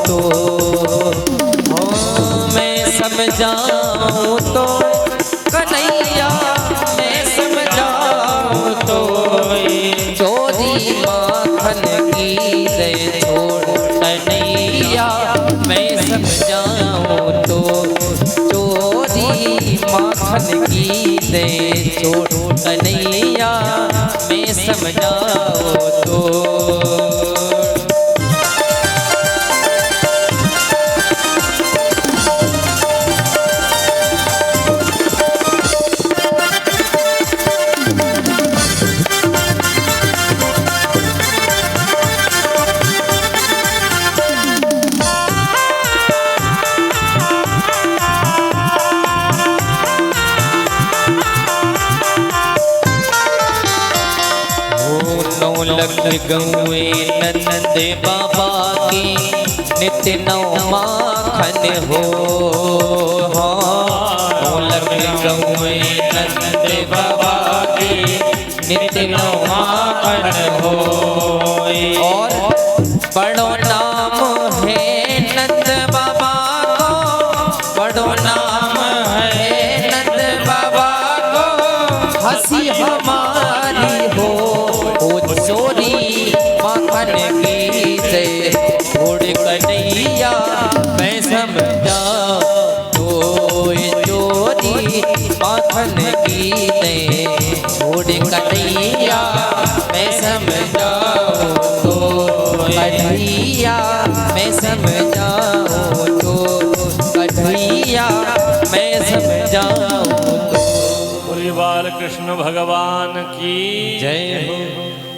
तो, मैं समझाऊं तो कन्हैया, मैं समझाऊं तो, चोरी माखन की दे छोड़ कन्हैया, मैं समझाऊं तो, चोरी माखन की दे छोड़ कन्हैया, मैं समझाऊं तो। लग गौए नंद बाबा की नित्य नौ माखन हो, लग गौए नंद बाबा की नित्य नौ माखन हो। और बड़ो नाम है नंद बाबा को, बड़ो नाम है नंद बाबा को, हंसी हमारी हो चोरी माखन की दे छोड़ कन्हैया, मैं समझाऊं तो, चोरी माखन की दे छोड़ कन्हैया, मैं समझाऊं तो कन्हैया, मैं समझाऊं तो कन्हैया, मैं समझाऊं तो। बोलिए बाल कृष्ण भगवान की जय हो।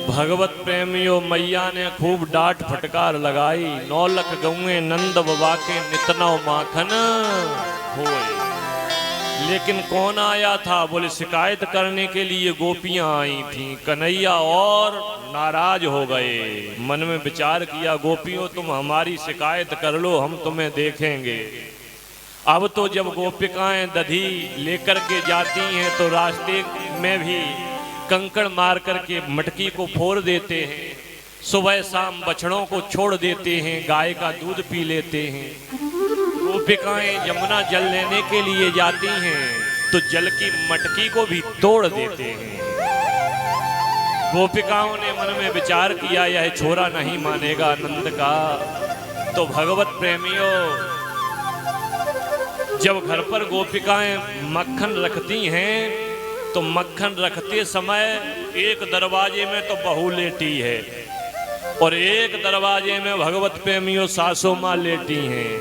भगवत प्रेमियों, मैया ने खूब डांट फटकार लगाई। 9 लख गौएं नंद बाबा के नितनौ माखन होए। लेकिन कौन आया था? बोले शिकायत करने के लिए गोपियां आई थीं। कन्हैया और नाराज हो गए। मन में विचार किया, गोपियों तुम हमारी शिकायत कर लो, हम तुम्हें देखेंगे। अब तो जब गोपिकाएं दधी लेकर के जाती हैं तो रास्ते में भी कंकड़ मार करके मटकी को फोड़ देते हैं। सुबह शाम बछड़ों को छोड़ देते हैं, गाय का दूध पी लेते हैं। गोपिकाएं यमुना जल लेने के लिए जाती हैं तो जल की मटकी को भी तोड़ देते हैं। गोपिकाओं ने मन में विचार किया, यह छोरा नहीं मानेगा नंद का। तो भगवत प्रेमियों, जब घर पर गोपिकाएं मक्खन रखती हैं तो मक्खन रखते समय एक दरवाजे में तो बहू लेटी है और एक दरवाजे में भगवत प्रेमियों सासू माँ लेटी हैं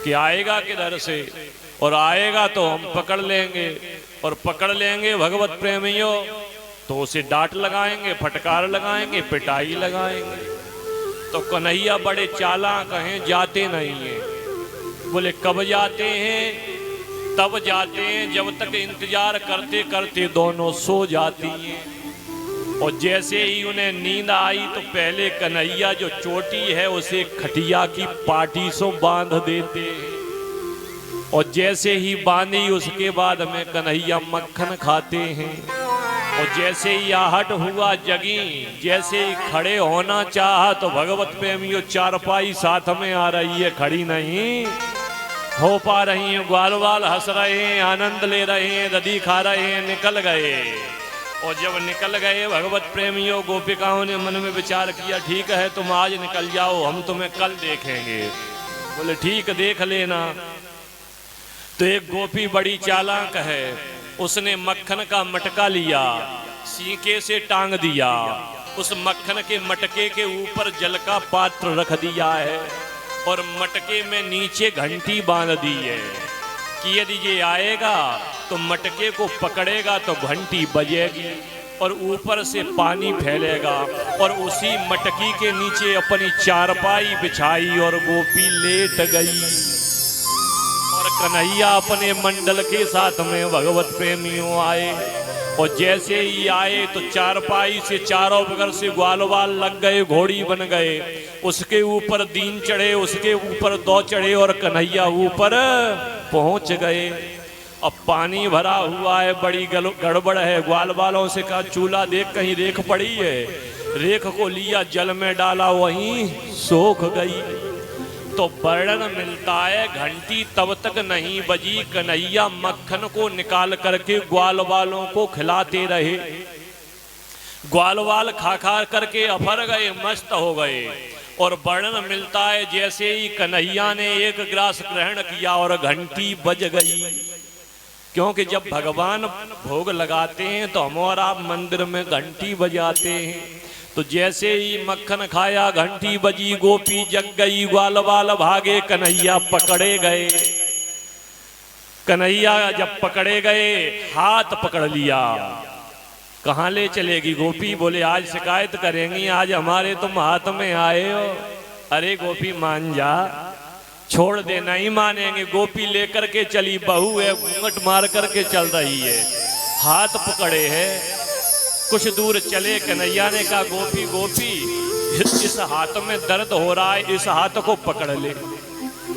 कि आएगा किधर से, और आएगा तो हम पकड़ लेंगे, और पकड़ लेंगे भगवत प्रेमियों तो उसे डांट लगाएंगे, फटकार लगाएंगे, पिटाई लगाएंगे। तो कन्हैया बड़े चालाक हैं, जाते नहीं हैं। बोले कब जाते हैं? तब जाते हैं जब तक इंतजार करते करते दोनों सो जाती हैं। और जैसे ही उन्हें नींद आई तो पहले कन्हैया जो चोटी है उसे खटिया की पाटी से बांध देते हैं। और जैसे ही बांधी उसके बाद में कन्हैया मक्खन खाते हैं। और जैसे ही आहट हुआ जगी, जैसे ही खड़े होना चाहा तो भगवत प्रेमियों चारपाई साथ में आ रही है, खड़ी नहीं हो पा रही हैं। ग्वाल वाल हंस रहे हैं, आनंद ले रहे हैं, दधी खा रहे हैं, निकल गए। और जब निकल गए भगवत प्रेमियों, गोपिकाओं ने मन में विचार किया, ठीक है तुम आज निकल जाओ, हम तुम्हें कल देखेंगे। बोले ठीक, देख लेना। तो एक गोपी बड़ी चालाक है, उसने मक्खन का मटका लिया, सीके से टांग दिया, उस मक्खन के मटके के ऊपर जल का पात्र रख दिया है और मटके में नीचे घंटी बांध दी है कि यदि ये आएगा तो मटके को पकड़ेगा तो घंटी बजेगी और ऊपर से पानी फैलेगा। और उसी मटकी के नीचे अपनी चारपाई बिछाई और गोपी लेट गई। और कन्हैया अपने मंडल के साथ में भगवत प्रेमियों आए और जैसे ही आए तो चारपाई से चारों बगल से ग्वाल वाल लग गए, घोड़ी बन गए। उसके ऊपर दीन चढ़े, उसके ऊपर दो चढ़े और कन्हैया ऊपर पहुंच गए। अब पानी भरा हुआ है, बड़ी गड़बड़ है। ग्वाल वालों से कहा चूल्हा देख कहीं रेख पड़ी है। रेख को लिया, जल में डाला, वहीं सोख गई। तो वर्णन मिलता है घंटी तब तक नहीं बजी कन्हैया मक्खन को निकाल करके ग्वाल वालों को खिलाते रहे। ग्वाल वाल खा खा करके अफर गए, मस्त हो गए। और वर्णन मिलता है जैसे ही कन्हैया ने एक ग्रास ग्रहण किया और घंटी बज गई। क्योंकि जब भगवान भोग लगाते हैं तो हम और आप मंदिर में घंटी बजाते हैं। तो जैसे ही मक्खन खाया घंटी बजी, गोपी जग गई, ग्वाल वाल भागे, कन्हैया पकड़े गए। कन्हैया जब पकड़े गए हाथ पकड़ लिया। कहाँ ले चलेगी गोपी? बोले आज शिकायत करेंगी, आज हमारे तुम हाथ में आए हो। अरे गोपी मान जा, छोड़ दे। नहीं मानेंगे। गोपी लेकर के चली, बहू है, घूंघट मार करके चल रही है, हाथ पकड़े है। कुछ दूर चले, कन्हैया ने कहा गोपी गोपी इस हाथ में दर्द हो रहा है, इस हाथ को पकड़ ले।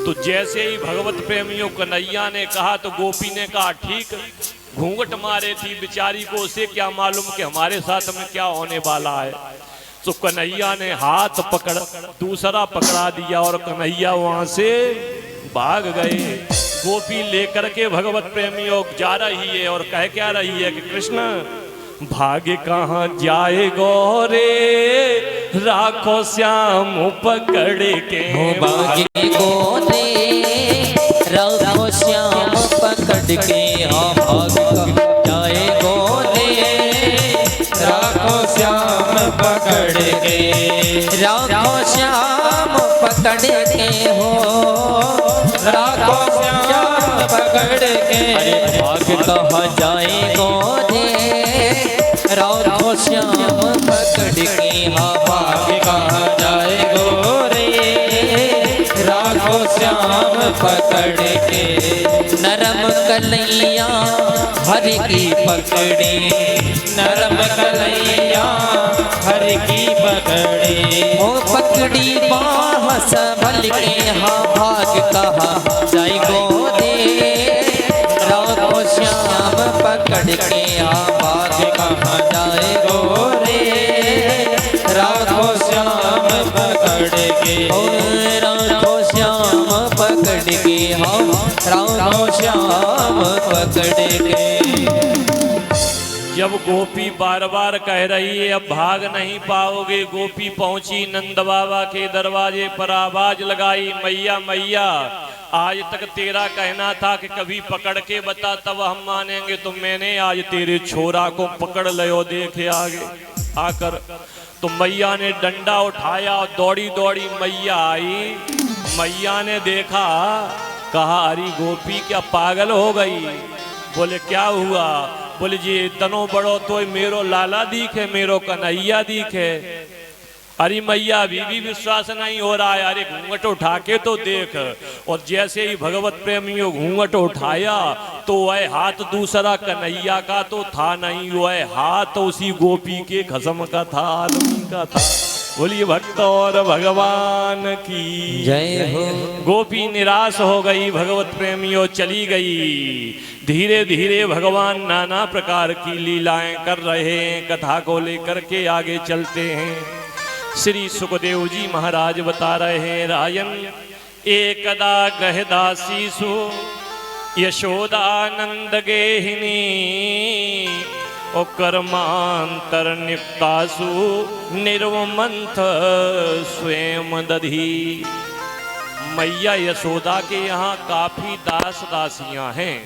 तो जैसे ही भगवत प्रेमियों कन्हैया ने कहा तो गोपी ने कहा ठीक। घूंघट मारे थी बेचारी को, उसे क्या मालूम कि हमारे साथ में क्या होने वाला है। तो कन्हैया ने हाथ पकड़ दूसरा पकड़ा दिया और कन्हैया वहां से भाग गए। गोपी लेकर के भगवत प्रेमियों जा रही है और कह क्या रही है कि कृष्ण भागे कहाँ जाए गोरे, राखो श्याम पकड़ के। भागे गोरे राखो श्याम पकड़ के, हाँ भाग जाए गोरे राखो श्याम पकड़ के। राखो श्याम पकड़ के हो, राखो श्याम पकड़ के। अरे भाग कहाँ जाए गोरे राखो श्याम पकड़ के, हाँ भाग कहाँ जाए गोरे राखो श्याम पकड़ के। नरम कलैया हर की पकड़े, नरम कलैया हर की पकड़े। ओ पकड़ी बाह संभल के, हाँ भाग कहाँ जाए गोरे राखो श्याम पकड़ के। हाँ भाग कहाँ जाए गोरे राखो श्याम पकड़ के। ओ राखो श्याम पकड़ के, हाँ राखो श्याम पकड़ के। जब गोपी बार बार कह रही है अब भाग नहीं पाओगे, गोपी पहुंची नंद बाबा के दरवाजे पर, आवाज लगाई मैया मैया आज तक तेरा कहना था कि कभी पकड़ के बता तब हम मानेंगे, तो मैंने आज तेरे छोरा को पकड़ लियो, देखे आगे आकर। तो मैया ने डंडा उठाया और दौड़ी दौड़ी मैया आई। मैया ने देखा, कहा अरे गोपी क्या पागल हो गई? बोले क्या हुआ? बोले जी इतनो बड़ो तो मेरो लाला दिखे, मेरो कन्हैया दिखे। अरे मैया अभी भी विश्वास नहीं हो रहा है, अरे घूंघट उठा के तो देख। और जैसे ही भगवत प्रेमियों घूंघट उठाया तो वह हाथ दूसरा कन्हैया का तो था नहीं, वह हाथ उसी गोपी के खसम का था, आदमी का था। बोलिए भक्त और भगवान की जय हो। गोपी निराश हो गई, भगवत प्रेमियों चली गई। धीरे धीरे भगवान नाना प्रकार की लीलाएं कर रहे हैं। कथा को लेकर के आगे चलते हैं। श्री सुखदेव जी महाराज बता रहे हैं, राजन एकदा गहदासीसु यशोदानंद गेहिनी ओ कर्मांतर निप्तासु निर्वमंथ स्वयं दधी। मैया यशोदा के यहाँ काफी दास दासियां हैं,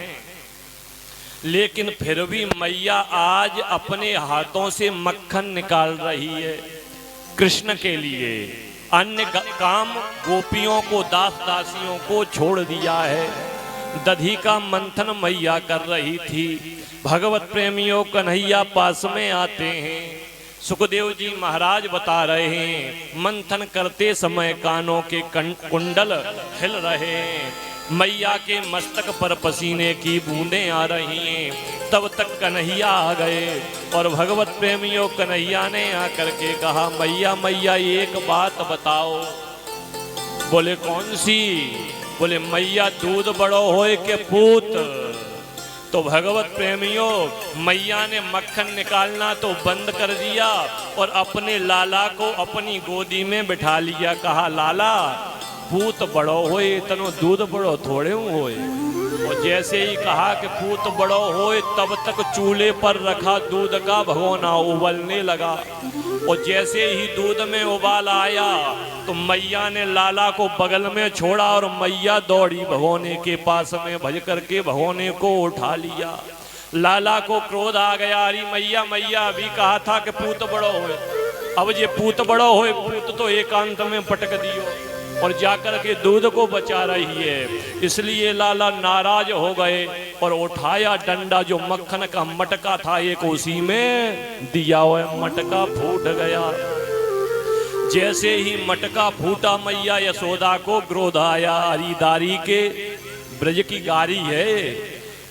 लेकिन फिर भी मैया आज अपने हाथों से मक्खन निकाल रही है कृष्ण के लिए। अन्य काम गोपियों को, दास दासियों को छोड़ दिया है। दधी का मंथन मैया कर रही थी। भगवत प्रेमियों कन्हैया पास में आते हैं। सुखदेव जी महाराज बता रहे हैं, मंथन करते समय कानों के कुंडल हिल रहे हैं। मैया के मस्तक पर पसीने की बूंदें आ रही हैं। तब तक कन्हैया आ गए और भगवत प्रेमियों कन्हैया ने आकर के कहा, मैया मैया एक बात बताओ। बोले कौन सी? बोले मैया दूध बड़ो होए के पूत। तो भगवत प्रेमियों मैया ने मक्खन निकालना तो बंद कर दिया और अपने लाला को अपनी गोदी में बिठा लिया। कहा लाला पूत बड़ो होए तनो दूध बड़ो थोड़े होए। और जैसे ही कहा कि पूत बड़ो होए तब तक चूल्हे पर रखा दूध का भगोना उबलने लगा। और जैसे ही दूध में उबाल आया तो मैया ने लाला को बगल में छोड़ा और मैया दौड़ी भगोने के पास में भज करके भगोने को उठा लिया। लाला को क्रोध आ गया, अरे मैया मैया अभी कहा था कि पूत बड़ो होए, अब ये पूत बड़ो होए, पूत तो एकांत में पटक दियो और जाकर के दूध को बचा रही है। इसलिए लाला नाराज हो गए और उठाया डंडा, जो मक्खन का मटका था एक उसी में दिया हुआ, मटका फूट गया। जैसे ही मटका फूटा मैया यशोदा को क्रोध आया, अरीदारी के ब्रज की गारी है,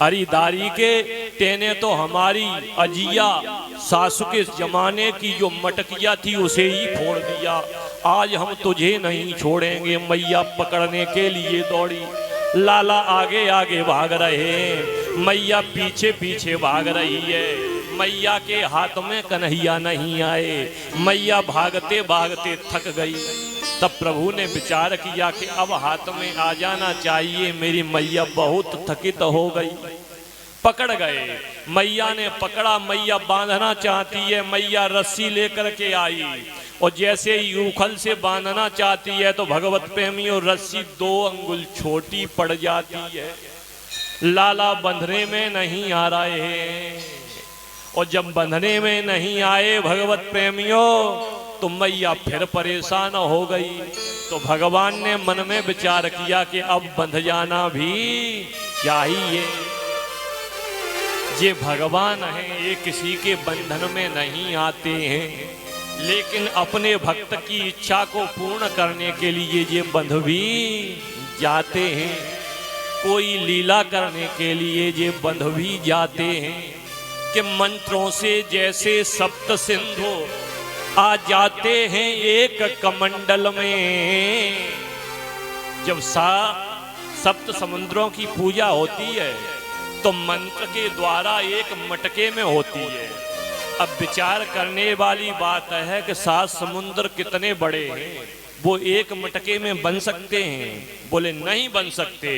अरीदारी के तेने तो हमारी अजिया सासू के जमाने की जो मटकिया थी उसे ही फोड़ दिया, आज हम तुझे नहीं छोड़ेंगे। मैया पकड़ने के लिए दौड़ी, लाला आगे आगे भाग रहे हैं, मैया पीछे पीछे भाग रही है। मैया के हाथ में कन्हैया नहीं आए, मैया भागते भागते थक गई। तब प्रभु ने विचार किया कि अब हाथ में आ जाना चाहिए, मेरी मैया बहुत थकित हो गई। पकड़ गए, मैया ने पकड़ा, मैया बांधना चाहती है, मैया रस्सी लेकर के आई और जैसे ही उखल से बांधना चाहती है तो भगवत प्रेमी और रस्सी 2 अंगुल छोटी पड़ जाती है। लाला बंधने में नहीं आ रहे हैं और जब बंधने में नहीं आए भगवत प्रेमियों तो मैया फिर परेशान हो गई। तो भगवान ने मन में विचार किया कि अब बंध जाना भी चाहिए। ये भगवान हैं, ये किसी के बंधन में नहीं आते हैं, लेकिन अपने भक्त की इच्छा को पूर्ण करने के लिए ये बंध भी जाते हैं। कोई लीला करने के लिए ये बंध भी जाते हैं कि मंत्रों से जैसे सप्त सिंधु आ जाते हैं एक कमंडल में। जब सप्त समुद्रों की पूजा होती है तो मंत्र के द्वारा एक मटके में होती है। अब विचार करने वाली बात है कि 7 समुद्र कितने बड़े हैं, वो एक मटके में बन सकते हैं? बोले नहीं बन सकते।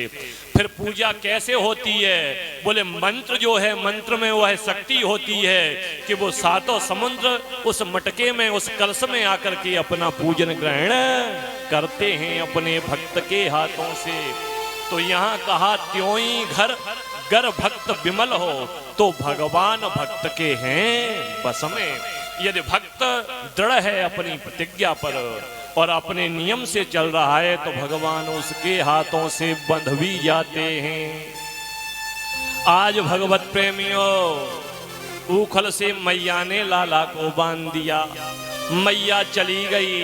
फिर पूजा कैसे होती है? बोले मंत्र जो है, मंत्र में वह शक्ति होती है कि वो 7 समुद्र उस मटके में, उस कलश में आकर के अपना पूजन ग्रहण करते हैं अपने भक्त के हाथों से। तो यहाँ कहा त्यों ही घर गर भक्त विमल हो तो भगवान भक्त के हैं बस में। यदि भक्त दृढ़ है अपनी प्रतिज्ञा पर और अपने नियम से चल रहा है तो भगवान उसके हाथों से बंध भी जाते हैं। आज भगवत प्रेमियों, उखल से मैया ने लाला को बांध दिया, मैया चली गई।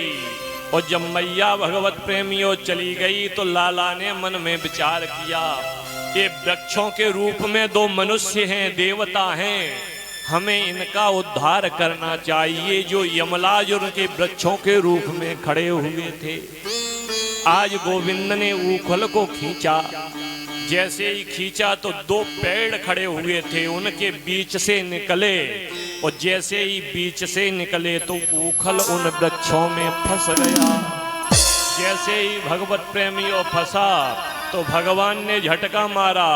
और जब मैया भगवत प्रेमियों चली गई तो लाला ने मन में विचार किया, ये वृक्षों के रूप में 2 मनुष्य हैं, देवता हैं, हमें इनका उद्धार करना चाहिए, जो यमराज उनके वृक्षों के रूप में खड़े हुए थे। आज गोविंद ने उखल को खींचा, जैसे ही खींचा तो 2 पेड़ खड़े हुए थे, उनके बीच से निकले और जैसे ही बीच से निकले तो उखल उन वृक्षों में फंस गया। जैसे ही भगवत प्रेमियों फंसा तो भगवान ने झटका मारा,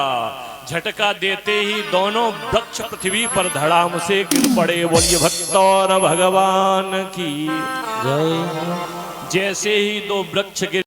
झटका देते ही दोनों वृक्ष पृथ्वी पर धड़ाम से गिर पड़े। बोलिए भक्त और भगवान की जय। जैसे ही 2 वृक्ष गिर